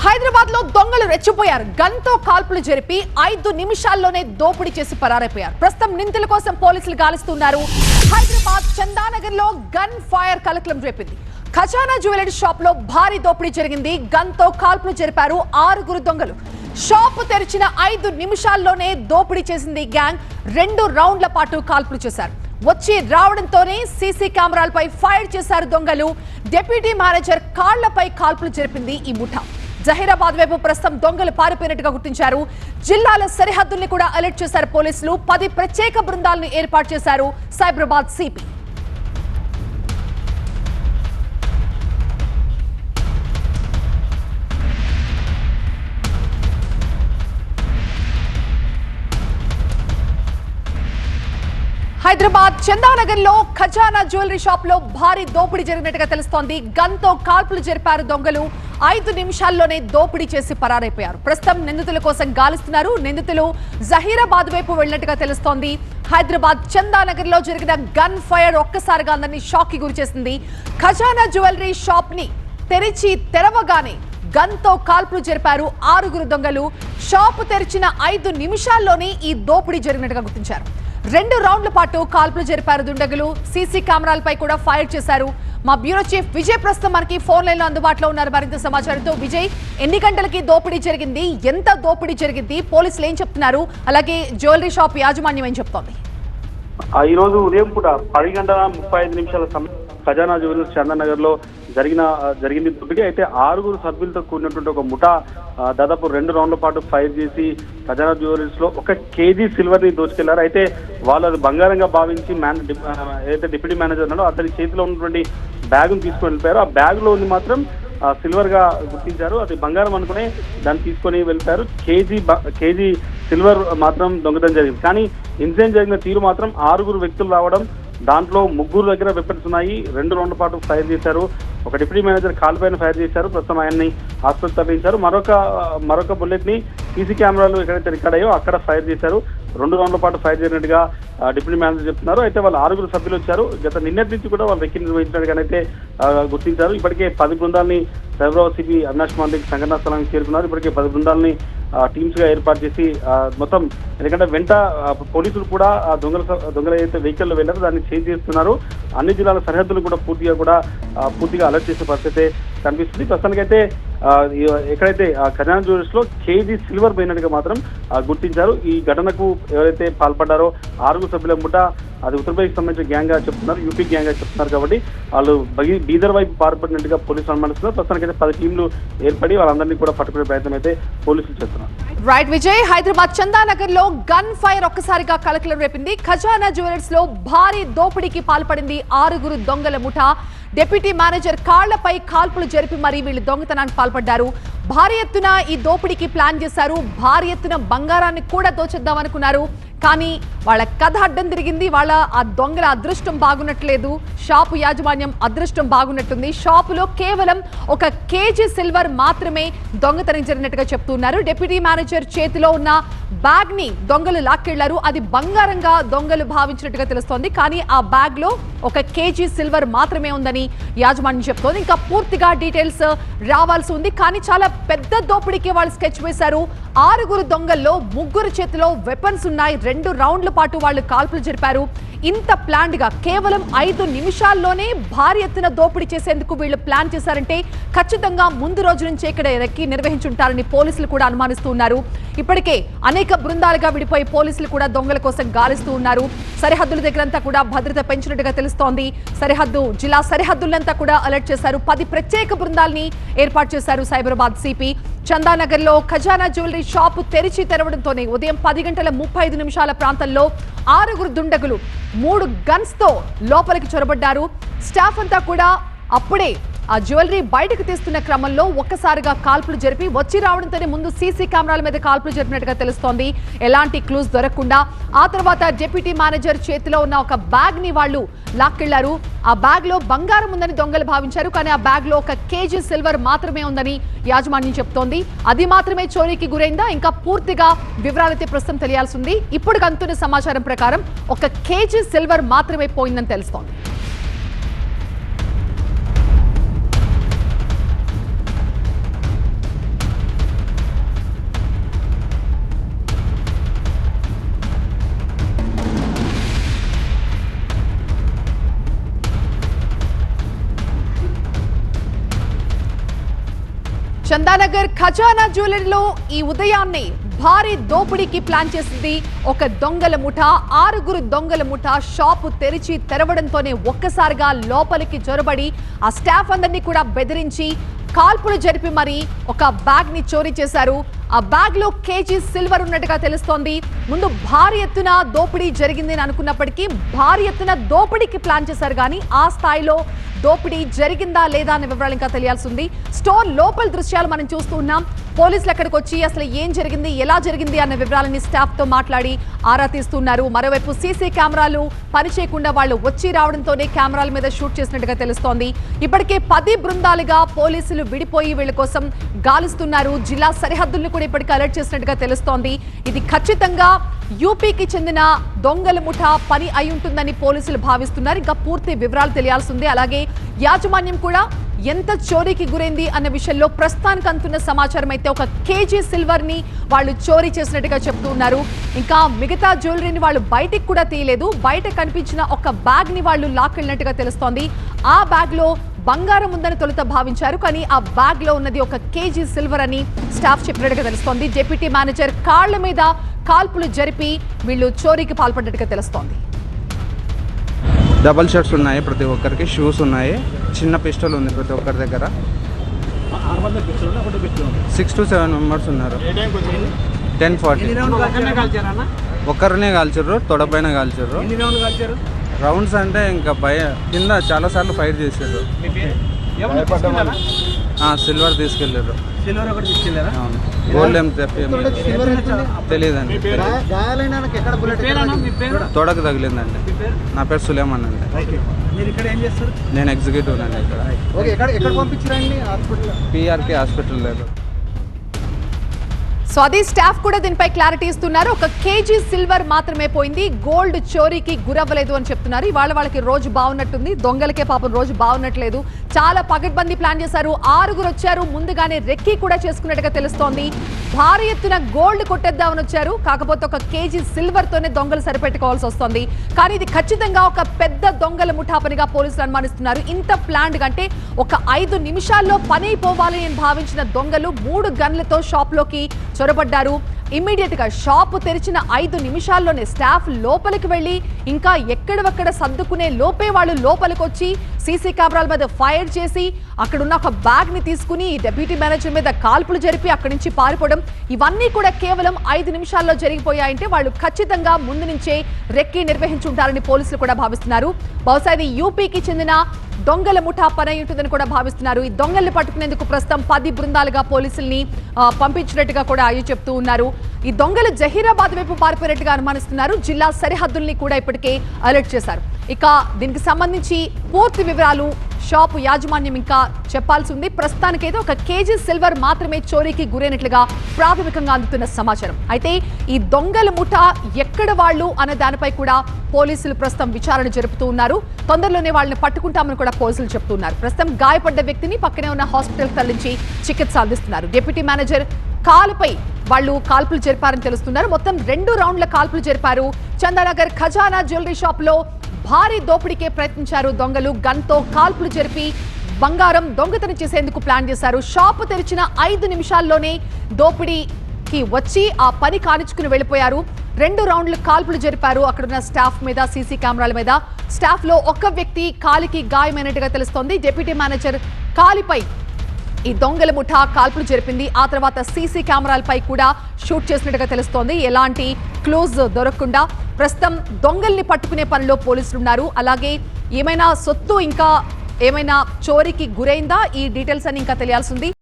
హైదరాబాద్ లో దొంగలు రెచ్చిపోయారు. గన్తో కాల్పులు జరిపి 5 నిమిషాల్లోనే దోపిడీ చేసి పరారైపోయారు. ప్రస్తుతం నిందితుల కోసం పోలీసులు గాలిస్తున్నారు. హైదరాబాద్ చందానగర్ లో గన్ ఫైర్ కలకలం రేపింది. ఖజానా జ్యువెలరీ షాప్ లో భారీ దోపిడీ జరిగింది. గన్తో కాల్పులు జరిపారు 6 దొంగలు. షాప్ తెరిచిన 5 నిమిషాల్లోనే దోపిడీ చేసింది గ్యాంగ్. 2 రౌండ్ల పాటు కాల్పులు చేశారు. వచ్చి రావడంతోనే సీసీ కెమెరాలపై ఫైర్ చేశారు దొంగలు. డిప్యూటీ మేనేజర్ కాళ్లపై కాల్పులు జరిపింది ఈ ముఠా. జహీరాబాద్ వైపు ప్రస్తుతం దొంగలు పారిపోయినట్టుగా గుర్తించారు. జిల్లాల సరిహద్దుల్ని కూడా అలర్ట్ చేశారు పోలీసులు. 10 ప్రత్యేక బృందాలను ఏర్పాటు చేశారు సైబరాబాద్ సిపి. హైదరాబాద్ చందానగర్ లో ఖజానా జ్యువెలరీ షాప్ లో భారీ దోపిడీ జరిగినట్టుగా తెలుస్తోంది. గన్తో కాల్పులు జరిపారు దొంగలు. 5 నిమిషాల్లోనే దోపిడీ చేసి పరారైపోయారు. ప్రస్తుతం నిందితుల కోసం గాలిస్తున్నారు. నిందితులు జహీరాబాద్ వైపు వెళ్లినట్టుగా తెలుస్తోంది. హైదరాబాద్ చందానగర్ లో జరిగిన గన్ ఫైర్ ఒక్కసారిగా అందరినీ షాక్ కి గురిచేసింది. ఖజానా జ్యువెలరీ షాప్ ని తెరవగానే గన్తో కాల్పులు జరిపారు 6 దొంగలు. షాపు తెరిచిన 5 నిమిషాల్లోనే ఈ దోపిడీ జరిగినట్టుగా గుర్తించారు. 2 రౌండ్ల పాటు కాల్పులు జరిపారు దుండగులు. సీసీ కెమెరాలపై కూడా ఫైర్ చేశారు. మా బ్యూరో చీఫ్ విజయ్ ప్రస్తుతం మనకి ఫోన్ లైన్ లో అందుబాటులో ఉన్నారు మరింత సమాచారంతో. విజయ్, ఎన్ని గంటలకి దోపిడీ జరిగింది, ఎంత దోపిడీ జరిగింది, పోలీసులు ఏం చెప్తున్నారు, అలాగే జ్యువెలరీ షాప్ యాజమాన్యం ఏం చెప్తోంది? ఈ రోజు ఉదయం పూట 10:35 ఖజానా జ్యువెలర్స్ చందానగర్ లో జరిగింది దోపిడీ. అయితే 6 సభ్యులతో కూడినటువంటి ఒక ముఠా దాదాపు 2 రౌండ్ల పాటు ఫైర్ చేసి ఖజానా జ్యువెలర్స్ లో 1 కేజీ సిల్వర్ ని దోచుకెళ్లారు. అయితే వాళ్ళు అది బంగారంగా భావించి ఏదైతే డిప్యూటీ మేనేజర్ ఉన్నాడో అతని చేతిలో ఉన్నటువంటి బ్యాగ్ ను తీసుకొని వెళ్ళిపోయారు. ఆ బ్యాగ్ లో ఉంది మాత్రం సిల్వర్ గా గుర్తించారు. అది బంగారం అనుకునే దాన్ని తీసుకొని వెళ్ళిపోయారు. కేజీ సిల్వర్ మాత్రం దొంగతనం జరిగింది. కానీ ఇన్సిడెంట్ జరిగిన తీరు మాత్రం 6 వ్యక్తులు రావడం, దాంట్లో 3 దగ్గర వెపన్స్ ఉన్నాయి. 2 రౌండ్ల పాటు ఫైర్ చేశారు. ఒక డిప్యూటీ మేనేజర్ కాల్ పైన ఫైర్ చేశారు. ప్రస్తుతం ఆయన్ని ఆసుపత్రి తరలించారు. మరొక బుల్లెట్ ని సీసీ కెమెరాలు ఎక్కడైతే రికార్డ్ అయ్యో అక్కడ ఫైర్ చేశారు. 2 రౌండ్ల పాటు ఫైర్ చేసినట్టుగా డిప్యూటీ మేనేజర్ చెప్తున్నారు. అయితే వాళ్ళు 6 సభ్యులు వచ్చారు. నిన్నటి నుంచి కూడా వాళ్ళు వెక్కి నిర్వహించినట్టుగానైతే గుర్తించారు. ఇప్పటికే 10 బృందాలని సైబరాబాద్ సిపి అవినాష్ మాండిక్ సంఘటనా స్థలానికి చేరుకున్నారు. ఇప్పటికే 10 బృందాలని టీమ్స్ గా ఏర్పాటు చేసి మొత్తం, ఎందుకంటే వెంట పోలీసులు కూడా దొంగలు ఏదైతే వెహికల్ లో వెళ్ళారో దాన్ని చేంజ్ చేస్తున్నారు. అన్ని జిల్లాల సరిహద్దులు కూడా పూర్తిగా అలర్ట్ చేసే పరిస్థితి కనిపిస్తుంది. ప్రస్తుతానికైతే ఎక్కడైతే ఖజానా జ్యువెలర్స్ లో కేజీ సిల్వర్ పోయినట్టుగా మాత్రం గుర్తించారు. ఈ ఘటనకు ఎవరైతే పాల్పడ్డారో 6 సభ్యుల ముఠా అది ఉత్తరప్రదేశ్ సంబంధించిన గ్యాంగ్ గా చెప్తున్నారు, యూపీ గ్యాంగ్ గా చెప్తున్నారు. కాబట్టి వాళ్ళు బీదర్ వైపు పాల్పడినట్టుగా పోలీసులు అనుమానిస్తున్నారు. ప్రస్తుతానికైతే 10 టీంలు ఏర్పడి వాళ్ళందరినీ కూడా పట్టుకునే ప్రయత్నం అయితే పోలీసులు చేస్తున్నారు. రైట్ విజయ్, హైదరాబాద్ చందానగర్ లో గన్ ఫైర్ ఒక్కసారిగా కలకలం రేపింది. ఖజానా జ్యువెలర్స్ లో భారీ దోపిడీకి పాల్పడింది 6 దొంగల ముఠా. డిప్యూటీ మేనేజర్ కాళ్లపై కాల్పులు జరిపి మరీ వీళ్ళు దొంగతనానికి పాల్పడ్డారు. భారీ ఎత్తున ఈ దోపిడీకి ప్లాన్ చేశారు. భారీ ఎత్తున బంగారాన్ని కూడా దోచేద్దామనుకున్నారు. కానీ వాళ్ళ కథ అడ్డం తిరిగింది. ఆ దొంగల అదృష్టం బాగున్నట్లేదు. షాపు యాజమాన్యం అదృష్టం బాగున్నట్టుంది. షాపులో కేవలం 1 కేజీ సిల్వర్ మాత్రమే దొంగతనం జరిగినట్టుగా చెప్తున్నారు. డిప్యూటీ మేనేజర్ చేతిలో ఉన్న బ్యాగ్ ని దొంగలు లాక్కెళ్లారు. అది బంగారంగా దొంగలు భావించినట్టుగా తెలుస్తోంది. కానీ ఆ బ్యాగ్ లో 1 కేజీ సిల్వర్ మాత్రమే ఉందని యాజమాన్యం చెప్తోంది. ఇంకా పూర్తిగా డీటెయిల్స్ రావాల్సి ఉంది. కానీ చాలా పెద్ద దోపిడీకి వాళ్ళు స్కెచ్ వేశారు. 6 దొంగల్లో 3 చేతిలో వెపన్స్ ఉన్నాయి. 2 రౌండ్ల పాటు వాళ్ళు కాల్పులు జరిపారు. ఇంత ప్లాన్డ్ గా కేవలం 5 నిమిషాల్లోనే భారీ ఎత్తున దోపిడీ చేసేందుకు వీళ్ళు ప్లాన్ చేశారంటే ఖచ్చితంగా ముందు రోజు నుంచే ఇక్కడ ఎక్కి నిర్వహించుంటారని పోలీసులు కూడా అనుమానిస్తూ ఉన్నారు. ఇప్పటికే అనేక బృందాలుగా విడిపోయి పోలీసులు కూడా దొంగల కోసం గాలిస్తూ ఉన్నారు. సరిహద్దుల దగ్గరంతా కూడా భద్రత పెంచినట్టుగా తెలుస్తోంది. జిల్లా సరిహద్దులంతా కూడా అలర్ట్ చేశారు. 10 ప్రత్యేక బృందాలని ఏర్పాటు చేశారు సైబరాబాద్ సిపి. చందానగర్ లో ఖజానా జ్యువెలరీ షాపు తెరవడంతోనే ఉదయం 10:35 ప్రాంతంలో 6 దుండగులు 3 గన్స్ తో లోపలికి చొరబడ్డారు. స్టాఫ్ అంతా కూడా అప్పుడే ఆ జ్యువెలరీ బయటకు తీస్తున్న క్రమంలో ఒక్కసారిగా కాల్పులు జరిపి వచ్చి రావడంతోనే ముందు సీసీ కెమెరాల మీద కాల్పులు జరిపినట్టుగా తెలుస్తోంది. ఎలాంటి క్లూస్ దొరకకుండా ఆ తర్వాత డిప్యూటీ మేనేజర్ చేతిలో ఉన్న ఒక బ్యాగ్ ని వాళ్ళు లాక్కెళ్లారు. ఆ బ్యాగ్ లో బంగారం ఉందని దొంగలు భావించారు. కానీ ఆ బ్యాగ్ లో 1 కేజీ సిల్వర్ మాత్రమే ఉందని యాజమాన్యం చెప్తోంది. అది మాత్రమే చోరీకి గురైందా, ఇంకా పూర్తిగా వివరాలైతే ప్రస్తుతం తెలియాల్సి ఉంది. ఇప్పుడు అందుతున్న సమాచారం ప్రకారం 1 కేజీ సిల్వర్ మాత్రమే పోయిందని తెలుస్తోంది. చందానగర్ ఖజానా జ్యువెలరీలో ఈ ఉదయాన్నే భారీ దోపిడీకి ప్లాన్ చేసింది ఒక దొంగల ముఠ. 6 దొంగల ముఠ షాపు తెరవడంతోనే ఒక్కసారిగా లోపలికి జొరబడి ఆ స్టాఫ్ అందరినీ కూడా బెదిరించి కాల్పులు జరిపి మరి ఒక బ్యాగ్ ని చోరీ చేశారు. ఆ బ్యాగ్ లో కేజీ సిల్వర్ ఉన్నట్టుగా తెలుస్తోంది. ముందు భారీ ఎత్తున దోపిడీ జరిగిందని అనుకున్నప్పటికీ భారీ ఎత్తున దోపిడీకి ప్లాన్ చేశారు, కానీ ఆ స్థాయిలో దోపిడీ జరిగిందా లేదా అనే వివరాలు ఇంకా తెలియాల్సి ఉంది. స్టోర్ లోపల దృశ్యాలు మనం చూస్తూ ఉన్నాం. పోలీసులు అక్కడికి వచ్చి అసలు ఏం జరిగింది, ఎలా జరిగింది అన్న వివరాలని స్టాఫ్ తో మాట్లాడి ఆరా తీస్తున్నారు. మరోవైపు సీసీ కెమెరాలు పనిచేయకుండా వాళ్ళు వచ్చి రావడంతోనే కెమెరాల మీద షూట్ చేసినట్టుగా తెలుస్తోంది. ఇప్పటికే 10 బృందాలుగా పోలీసులు విడిపోయి వీళ్ళ కోసం గాలిస్తున్నారు. జిల్లా సరిహద్దులను కూడా ఇప్పటికే అలర్ట్ చేసినట్టుగా తెలుస్తోంది. ఇది ఖచ్చితంగా యూపీకి చెందిన దొంగల ముఠా పని అయి ఉంటుందని పోలీసులు భావిస్తున్నారు. ఇంకా పూర్తి వివరాలు తెలియాల్సి ఉంది. అలాగే యాజమాన్యం కూడా ఎంత చోరీకి గురైంది అన్న విషయంలో ప్రస్తుతానికి అందుతున్న సమాచారం అయితే ఒక కేజీ సిల్వర్ ని వాళ్ళు చోరీ చేసినట్టుగా చెప్తూ ఉన్నారు. ఇంకా మిగతా జ్యువెలరీని వాళ్ళు బయటికి కూడా తీయలేదు. బయట కనిపించిన ఒక బ్యాగ్ ని వాళ్ళు లాక్కెళ్ళినట్టుగా తెలుస్తోంది. ఆ బ్యాగ్ లో బంగారం ఉందని తొలుత భావించారు, కానీ ఆ బ్యాగ్ లో ఉన్నది ఒక కేజీ సిల్వర్ అని స్టాఫ్ చెప్పినట్టుగా తెలుస్తోంది. డిప్యూటీ మేనేజర్ కాళ్ల మీద కాల్పులు జరిపి వీళ్ళు చోరీకి పాల్పడ్డట్టుగా తెలుస్తోంది. డబల్ షర్ట్స్ ఉన్నాయి, ప్రతి ఒక్కరికి షూస్ ఉన్నాయి, చిన్న పిస్టల్ ఉంది ప్రతి ఒక్కరి దగ్గర. 6 to 7 మెంబర్స్ ఉన్నారు. 10:40 ఒక్కరినే కాల్చారు, తొడపైన కాల్చారు. రౌండ్స్ అంటే ఇంకా కింద చాలా సార్లు ఫైర్ చేశారు. సిల్వర్ తీసుకెళ్ళారు. అవును, గోల్డ్ ఏం తెలియదండి. తొడకు తగిలిందండి. నా పేరు సులేమాన్ అండి. నేను ఎగ్జిక్యూటివ్ అండి ఇక్కడ. పిఆర్కే హాస్పిటల్ లేదు. సో అది స్టాఫ్ కూడా దీనిపై క్లారిటీ ఇస్తున్నారు. ఒక కేజీ సిల్వర్ మాత్రమే పోయింది, గోల్డ్ చోరీకి గురవ్వలేదు అని చెప్తున్నారు. ఇవాళ వాళ్ళకి రోజు బాగున్నట్టుంది, దొంగలకే పాపం రోజు బాగున్నట్లేదు. చాలా పగడ్బందీ ప్లాన్ చేశారు. 6 వచ్చారు, ముందుగానే రెక్కీ కూడా చేసుకున్నట్టుగా తెలుస్తోంది. భారీ ఎత్తున గోల్డ్ కొట్టేద్దామని వచ్చారు, కాకపోతే ఒక కేజీ సిల్వర్ తోనే దొంగలు సరిపెట్టుకోవాల్సి వస్తుంది. కానీ ఇది ఖచ్చితంగా ఒక పెద్ద దొంగల ముఠా పనిగా పోలీసులు అనుమానిస్తున్నారు. ఇంత ప్లాన్ అంటే ఒక 5 నిమిషాల్లో పని అయిపోవాలి అని భావించిన దొంగలు 3 గన్లతో షాప్ లోకి చొరబడ్డారు. ఇమ్మీడియట్ గా షాపు తెరిచిన 5 నిమిషాల్లోనే స్టాఫ్ లోపలికి వెళ్లి ఇంకా ఎక్కడవక్కడ సర్దుకునే లోపే వాళ్ళు లోపలికి వచ్చి సీసీ కెమెరాల మీద ఫైర్ చేసి అక్కడున్న ఒక బ్యాగ్ ని తీసుకుని డెప్యూటీ మేనేజర్ మీద కాల్పులు జరిపి అక్కడి నుంచి పారిపోవడం, ఇవన్నీ కూడా కేవలం 5 నిమిషాల్లో జరిగిపోయాయంటే వాళ్ళు ఖచ్చితంగా ముందు నుంచే రెక్కీ నిర్వహించుంటారని పోలీసులు కూడా భావిస్తున్నారు. బహుశా ఇది యూపీకి చెందిన దొంగల ముఠా పని ఉంటుందని కూడా భావిస్తున్నారు. ఈ దొంగల్ని పట్టుకునేందుకు ప్రస్తుతం 10 బృందాలుగా పోలీసుల్ని పంపించినట్టుగా కూడా అయ్యి చెప్తూ ఉన్నారు. ఈ దొంగలు జహీరాబాద్ వైపు పారిపోయినట్టుగా అనుమానిస్తున్నారు. జిల్లా సరిహద్దుల్ని కూడా ఇప్పటికే అలర్ట్ చేశారు. ఇక దీనికి సంబంధించి పూర్తి వివరాలు షాపు యాజమాన్యం ఇంకా చెప్పాల్సి ఉంది. ప్రస్తుతానికైతే ఒక కేజీ సిల్వర్ మాత్రమే చోరీకి గురైనట్లుగా ప్రాథమికంగా అందుతున్న సమాచారం. అయితే ఈ దొంగల ముఠా ఎక్కడ వాళ్ళు అనే దానిపై కూడా పోలీసులు ప్రస్తుతం విచారణ జరుపుతూ ఉన్నారు. తొందరలోనే వాళ్ళని పట్టుకుంటామని కూడా పోలీసులు చెప్తున్నారు. ప్రస్తుతం గాయపడ్డ వ్యక్తిని పక్కనే ఉన్న హాస్పిటల్ తరలించి చికిత్స అందిస్తున్నారు. డిప్యూటీ మేనేజర్ కాలుపై వాళ్ళు కాల్పులు జరిపారని తెలుస్తున్నారు. మొత్తం 2 రౌండ్ల కాల్పులు జరిపారు. చందానగర్ ఖజానా జ్యువెలరీ షాప్ లో భారీ దోపిడీకే ప్రయత్నించారు దొంగలు. గన్తో కాల్పులు జరిపి బంగారం దొంగతనం చేసేందుకు ప్లాన్ చేశారు. షాపు తెరిచిన 5 నిమిషాల్లోనే దోపిడీకి వచ్చి ఆ పని కానిచ్చుకుని వెళ్ళిపోయారు. 2 రౌండ్లు కాల్పులు జరిపారు. అక్కడున్న స్టాఫ్ మీద, సీసీ కెమెరాల మీద. స్టాఫ్ లో ఒక వ్యక్తి కాలికి గాయమైనట్టుగా తెలుస్తోంది. డిప్యూటీ మేనేజర్ కాలిపై ఈ దొంగల ముఠా కాల్పులు జరిపింది. ఆ తర్వాత సీసీ కెమెరాలపై కూడా షూట్ చేసినట్టుగా తెలుస్తోంది. ఎలాంటి క్లూజ్ దొరకకుండా ప్రస్తుతం దొంగల్ని పట్టుకునే పనిలో పోలీసులు ఉన్నారు. అలాగే ఏమైనా సొత్తు ఇంకా ఏమైనా చోరీకి గురైందా, ఈ డీటెయిల్స్ అని ఇంకా తెలియాల్సి ఉంది.